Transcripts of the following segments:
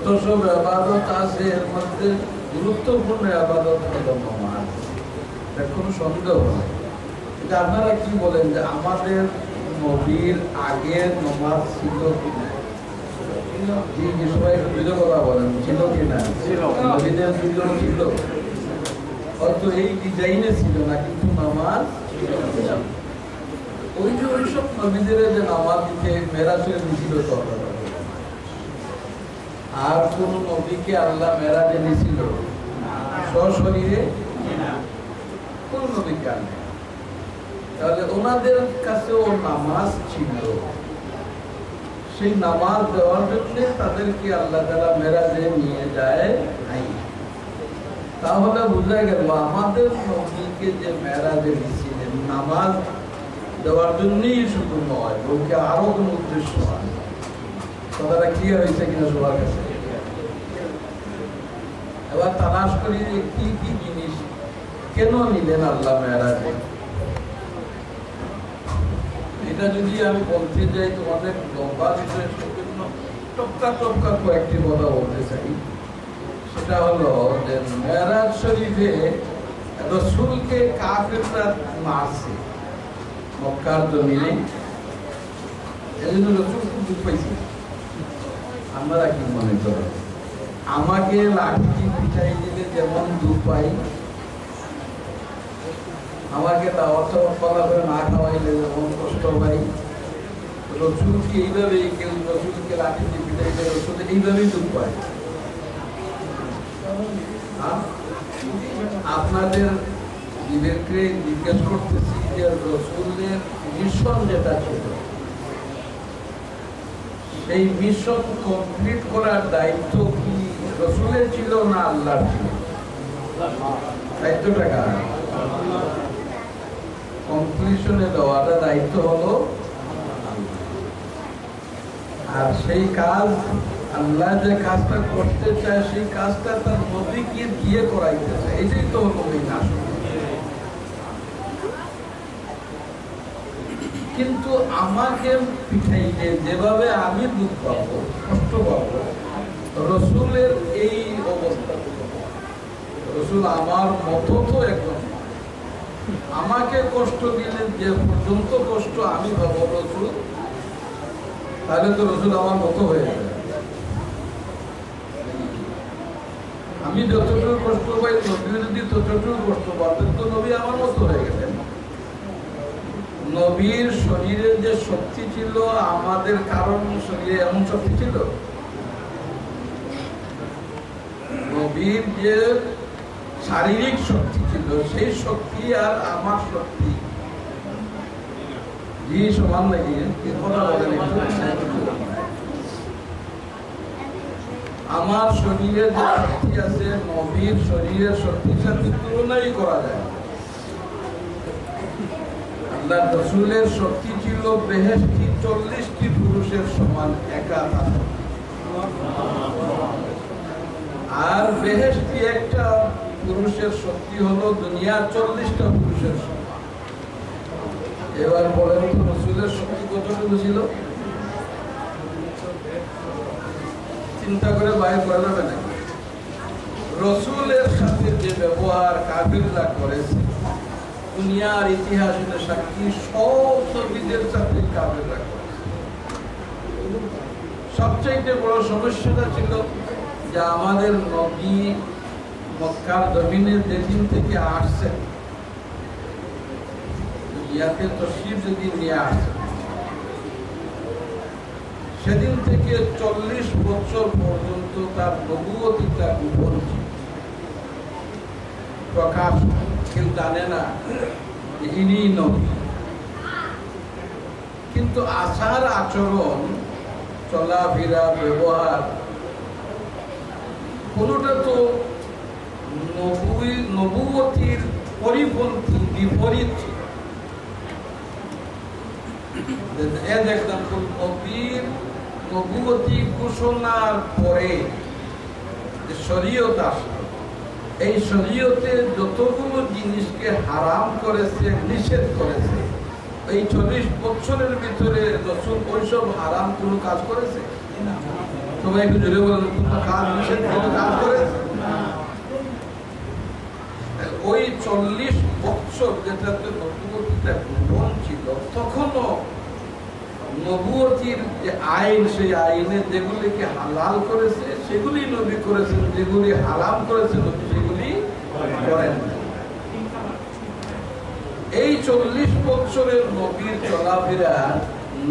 যত সব ইবাদত আছে এর মধ্যে গুরুত্বপূর্ণ ইবাদত হলো নামাজ, এর কোনো সন্দেহ নেই। কিন্তু আপনারা কি বলেন যে আমাদের নবীর আগে নামাজ ছিল কি না? জি, সবাই একটু বুঝে কথা বলেন, ছিল কি না? নবীদের ছিল, ছিল, হয়তো এই ডিজাইনে ছিল না, কিন্তু নামাজ ওই যে ওইসব নবীদের যে নামাজ দিতে মেরাজের দিছিল তখন, আর কোন নবীকে আল্লাহ মেরাজে নিয়েছিল সশরীরে? কোন নবীকে আনে? তাহলে ওনাদের কাছেও নামাজ ছিল, সেই নামাজ দেওয়ার জন্য তাদেরকে আল্লাহ তাআলা মেরাজে নিয়ে যায় নাই। তাহলে বোঝা গেল আমাদের নবীকে যে মেরাজে নিয়েছিলেন নামাজ দেওয়ার জন্যই শুধু নয়, বলতে আরো কোন উদ্দেশ্য আছে। কথাটা ক্লিয়ার হয়েছে কিনা সবার কাছে? এবার তালাশ করি যে কি কি জিনিস কেন নিলেন আল্লাহ মেরাজে। এটা যদি আমি বলতে যাই তো অনেক লম্বা বিষয়, সেজন্য টপকা টপকা কয়েকটি কথা বলতে চাই। সেটা হলো যে মেরাজ শরীফে রাসূলকে কাফেররা মারছে মক্কার জমিনে, এজন্য রাসূল খুব দুঃখ পাইছে। আমরা কি মনে করেন আমাকে লাঠি পিটাই দিলে যেমন দুঃখ পাই, আমাকে দাওয়াত করা করে না খাওয়াইলে যেমন কষ্ট পাই, রসুলকে এইভাবেই কেউ রসুলকে লাঠি দিয়ে পিটাইলে রসুল এইভাবেই দুঃখ পায়। আপনাদের বিবেককে জিজ্ঞেস করতেছি যে রসুলের মিশন যেটা ছিল, সেই মিশন কমপ্লিট করার দায়িত্ব কি রসুলের ছিল না আল্লাহর ছিল? দায়িত্বটা কার? কমপ্লিশনে দেওয়াটা দায়িত্ব হলো, আর সেই কাজ আল্লাহ যে কাজটা করতে চায় সেই কাজটা তার নবীকে দিয়ে করাইতে চায়, এটাই তো হলো এই না। কিন্তু আমাকে পিঠাইলে যেভাবে আমি দুঃখ পাবো, কষ্ট পাবো, রসুলের এই অবস্থা, রসুল আমার মতো তো একদম, আমাকে কষ্ট দিলে যে পর্যন্ত কষ্ট আমি পাবো রসুল, তাহলে তো রসুল আমার মতো হয়ে যাবে। আমি যতটুকু কষ্ট পাই নবী যদি ততটুকু কষ্ট পাবেন তো নবী আমার মতো হয়ে গেলেন। নবীর শরীরে যে শক্তি ছিল আমাদের কারণ শরীরে এমন শক্তি ছিল? নবীর যে শারীরিক শক্তি ছিল সেই শক্তি আর আমার শক্তি জি সমান নাকি? কথা বলেন একটু। আমার শরীরে যে শক্তি আছে নবীর শরীরের শক্তির সাথে তুলনাই করা যায়। আল্লাহ রসুলের শক্তি ছিল বেহেশতি 40টি পুরুষের সমান একা থাকে, আর বেহেশতি একটা পুরুষের শক্তি হলো দুনিয়ার 40টা পুরুষের সমান। এবার বলেন তো রসুলের শক্তি কতটুকু ছিল? চিন্তা করে বাইর করা যাবে না। রসুলের সাথে যে ব্যবহার কাফিররা করেছে দুনিয়ার ইতিহাসের সাক্ষী, সব নবীদের সাথে কাফিররা করেছে। সবচেয়ে বড় সমস্যাটা ছিল যে আমাদের নবী মক্কার জমিনের যেদিন থেকে আসছেন, দুনিয়াতে তশরিফ যেদিন নিয়ে আসছেন, সেদিন থেকে 40 বছর পর্যন্ত তার নবুয়তিটা গোপন ছিল, প্রকাশ কেউ জানে না যে ইনি নবী। কিন্তু আচার আচরণ, চলাফেরা, ব্যবহার কোনটা তো নবুয়তির পরিপন্থী, বিপরীত ছিল। দেখলাম নবীর নবুয়তি ঘোষণার পরে যে শরীয়ত আসলো, এই শরীয়তে যতগুলো জিনিসকে হারাম করেছে, নিষেধ করেছে, এই 40 বছরের ভিতরে রসুল ওইসব হারাম কোনো কাজ করেছে? সবাই একটু জোরে বলেন, কোনো কাজ নিষেধ, কোনো কাজ করে ওই 40 বছর যেটাতে নবুয়তিটা গোপন ছিল, তখনও নবুয়তির যে আইন, সেই আইনে যেগুলিকে হালাল করেছে সেগুলি নবী করেছেন, যেগুলি হারাম করেছে নবী সেগুলি করেন। এই 40 বছরের নবীর চলাফেরা,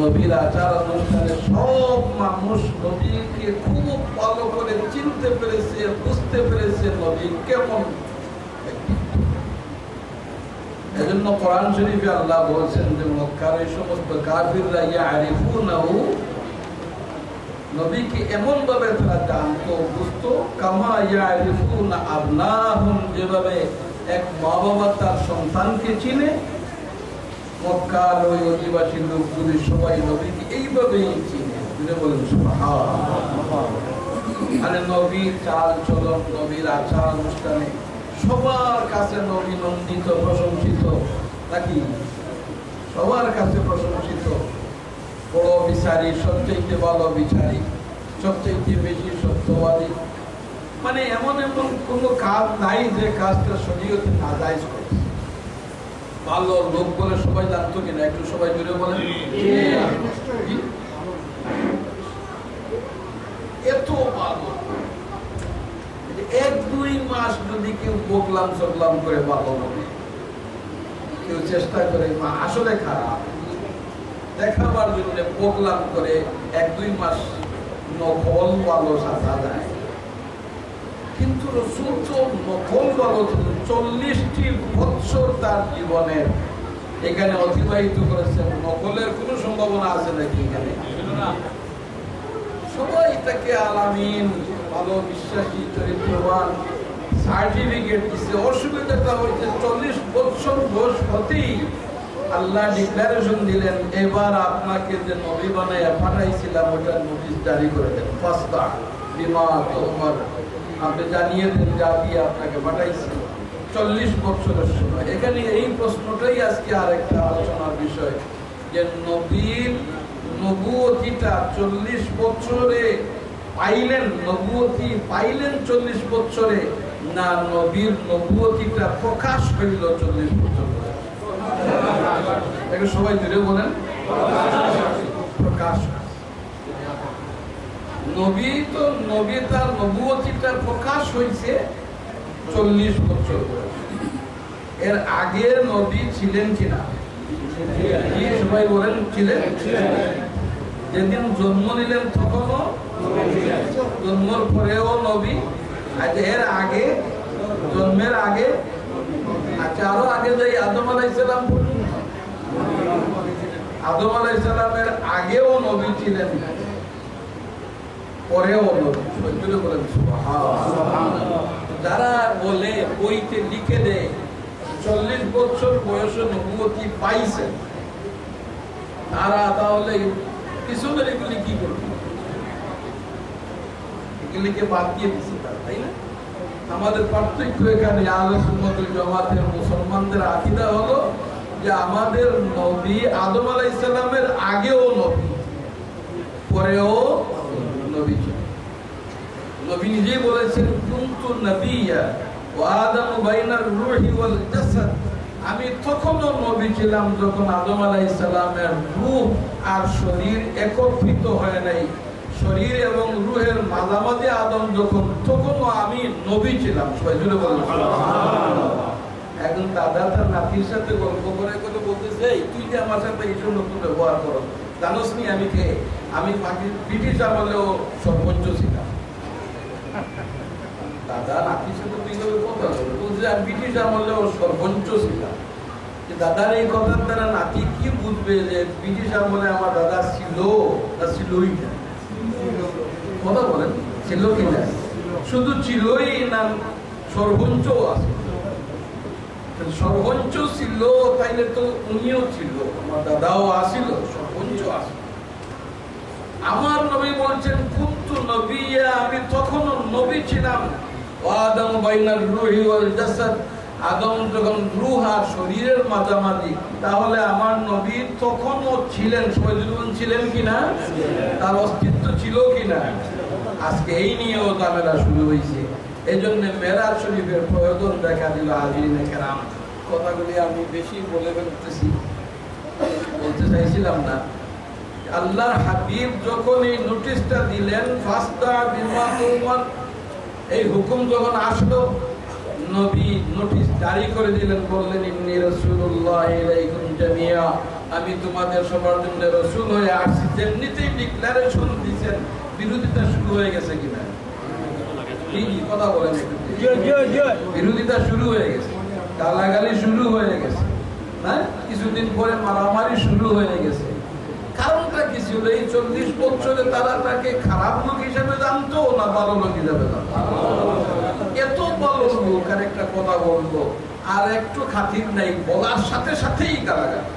নবীর আচার অনুষ্ঠানে সব মানুষ নবীকে খুব ভালো করে চিনতে পেরেছে, বুঝতে পেরেছে নবী কেমন। এজন্য কোরআন শরীফে আল্লাহ বলছেন যে মক্কার এই সমস্ত কাফিররা ইয়ারিফুনাহু, নবীকে এমন ভাবে তারা জানতো, বুঝতো, কামা ইয়ারিফুনা আবনাহুম, যেভাবে এক মা বাবা তার সন্তানকে চিনে। মক্কার ওই অধিবাসী লোকগুলি সবাই নবীকে এইভাবেই চিনে। বলেন সুবহানাল্লাহ। মানে নবীর চাল চলন, নবীর আচার অনুষ্ঠানে সবার কাছে নবী নন্দিত, প্রশংসিত, নাকি সবার কাছে প্রশংসিত, বড় বিচারী, সবচেয়ে ভালো বিচারী, সবচেয়ে বেশি সত্যবাদী। মানে এমন এমন কোনো কাজ নাই যে কাজটা শরীয়তে নাজায়েজ করেছে। ভালো লোক বলে সবাই জানতো কিনা, একটু সবাই জুড়ে বলেন। এত ভালো, 1-2 মাস যদি কেউ বকলাম সকলাম করে ভালো হবে, কেউ চেষ্টা করে আসলে খারাপ দেখাবার জন্য বকলাম করে 1-2 মাস নকল ভালো সাজা যায়। কিন্তু রাসূল তো নকল ভালো 40টি বছর তার জীবনের এখানে অতিবাহিত করেছেন। নকলের কোনো সম্ভাবনা আছে নাকি এখানে? সবাই তাকে আলামিন, ভালো বিশ্বাসী, চরিত্রবান সার্টিফিকেট দিচ্ছে। অসুবিধাটা হয়েছে 40 বছর বয়স হতেই আল্লাহ ডিক্লারেশন দিলেন, এবার আপনাকে যে নবী বানাইয়া পাঠাইছিলাম ওটার নোটিশ জারি করে দেন। ফাস্তা বিমা তোমার, আপনি জানিয়ে দেন যা দিয়ে আপনাকে পাঠাইছি। 40 বছরের সময় এখানে এই প্রশ্নটাই আজকে আরেকটা আলোচনার বিষয়, যে নবীর নবুয়তিটা 40 বছরে পাইলেন, নবুয়তি পাইলেন 40 বছরে, না নবীর নবুয়তিটা প্রকাশ হইল 40 বছর? একটু সবাই ধরে বলেন, প্রকাশ। নবী তো নবী তার নবুয়তিটা প্রকাশ হয়েছে 40 বছর। এর আগের নবী ছিলেন কিনা? সবাই বলেন ছিলেন। যেদিন জন্ম নিলেন তখনও, জন্মের পরেও নবী, এর আগে, জন্মের আগে, আচ্ছা আরো আগে যাই আদম আলাইহিস সালাম পর্যন্ত। আদম আলাইহিস সালামের আগেও নবী ছিলেন, পরেও নবী। সত্যি বলেন সুবহানাল্লাহ। যারা বলে বইতে লিখে দেয় 40 বছর বয়সে নবুয়তি পাইছেন, তারা তাহলে পিছনের এগুলি কি করবে? এগুলিকে বাদ দিয়ে দিচ্ছে তারা, তাই না? আমাদের পার্থক্য এখানে আহলে সুন্নাত ওয়াল জামাতের মুসলমানদের আকীদা হলো যে আমাদের নবী আদম আলাইহিস সালামের আগেও নবী, পরেও নবী ছিলেন। নবী নিজেই বলেছেন, কুনতু নাবিয়্যা ওয়া আদামু বাইনার রূহি ওয়াল জাসাদ, আমি তখনও নবী ছিলাম যখন আদম আলাইহিস সালামের রূহ আর শরীর একত্রিত হয় নাই। শরীর এবং রূহের মাঝামাঝি আদম যখন, তখনও আমি নবী ছিলাম। সবাই জুড়ে বলেন সুবহানাল্লাহ। এখন দাদা তার নাতির সাথে গল্প করে করে বলতেছে, তুই যে আমার সাথে এইসব নতুন ব্যবহার করো, জানোস নি আমি কে? আমি ব্রিটিশ আমলেও সর্বোচ্চ ছিলাম। দাদা নাতির সাথে এইভাবে কথা বলছে, আমি ব্রিটিশ আমলেও সর্বোচ্চ ছিলাম। দাদার এই কথার দ্বারা নাতি কি বুঝবে যে ব্রিটিশ আমলে আমার দাদা ছিল না ছিলই না? কথা বলেন, ছিল কিনা? শুধু ছিলই না, সর্বোচ্চ আছে। সর্বোচ্চ ছিল তাইলে তো উনিও ছিল, আমার দাদাও আসিল, সর্বোচ্চ আসিল। আমার নবী বলছেন, কুনতু নবিয়্যা, আমি তখনও নবী ছিলাম। আদম বাইনার রূহি ওয়াল জাসাদ, আদম যখন রূহ আর শরীরের মাঝামাঝি, তাহলে আমার নবী তখনও ছিলেন। সবাই ছিলেন কিনা? তার অস্তিত্ব ছিল কিনা? আজকে এই নিয়েও ঝামেলা শুরু হয়েছে। এই জন্য মেরাজ শরীফের প্রয়োজন দেখা দিল। হাজিরিনে কেরাম, কথাগুলি আমি বেশি বলে ফেলতেছি, বলতে চাইছিলাম না। আল্লাহর হাবিব যখন এই নোটিশটা দিলেন, ফাস্তা বিমা তুমার, এই হুকুম যখন আসলো, নবী নোটিশ জারি করে দিলেন, বললেন ইন্নী রাসূলুল্লাহ ইলাইকুম জামিয়া, আমি তোমাদের সবার জন্য রাসূল হয়ে আসছি। যেমনিতেই ডিক্লারেশন দিয়েছেন, বিরোধিতা শুরু হয়ে গেছে কিনা? কি কথা বলেন একটু? বিরোধিতা শুরু হয়ে গেছে, গালাগালি শুরু হয়ে গেছে, না কিছুদিন পরে মারামারি শুরু হয়ে গেছে। কারণটা কি ছিল? এই 40 বছরে তারা তাকে খারাপ লোক হিসেবে জানতো না ভালো লোক হিসেবে জানতো? এত ভালো লোক আর একটা কথা বলবো আর একটু খাতির নাই, বলার সাথে সাথেই গালাগালি।